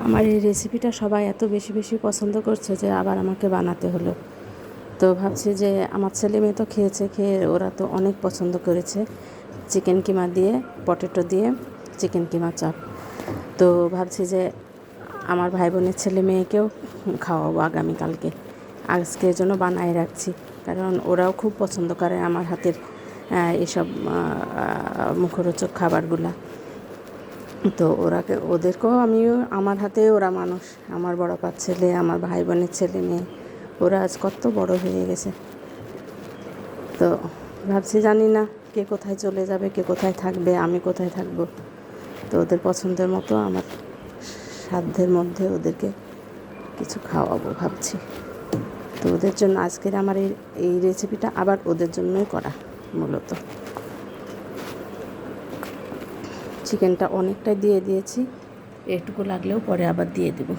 আমার এই রেসিপিটা সবাই এত বেশি বেশি পছন্দ করছে যে আবার আমাকে বানাতে হলো। তো ভাবছি যে আমার ছেলে মেয়ে তো খেয়েছে, খেয়ে ওরা তো অনেক পছন্দ করেছে চিকেন কিমা দিয়ে, পটেটো দিয়ে চিকেন কিমা চপ। তো ভাবছি যে আমার ভাই বোনের ছেলে মেয়েকেও খাওয়াবো আগামীকালকে। আজকের জন্য বানায় রাখছি, কারণ ওরাও খুব পছন্দ করে আমার হাতের এসব মুখরোচক খাবারগুলা। তো ওদেরকেও আমিও, আমার হাতে ওরা মানুষ, আমার বড় পাঁচ ছেলে, আমার ভাই বোনের ছেলে মেয়ে, ওরা আজ কত বড় হয়ে গেছে। তো ভাবছি, জানি না কে কোথায় চলে যাবে, কে কোথায় থাকবে, আমি কোথায় থাকবো। তো ওদের পছন্দের মতো আমার সাধ্যের মধ্যে ওদেরকে কিছু খাওয়াবো ভাবছি। তো ওদের জন্য আজকের আমার এই রেসিপিটা আবার ওদের জন্যই করা। মূলত চিকেনটা অনেকটাই দিয়ে দিয়েছি, এটুকু লাগলেও পরে আবার দিয়ে দেবো।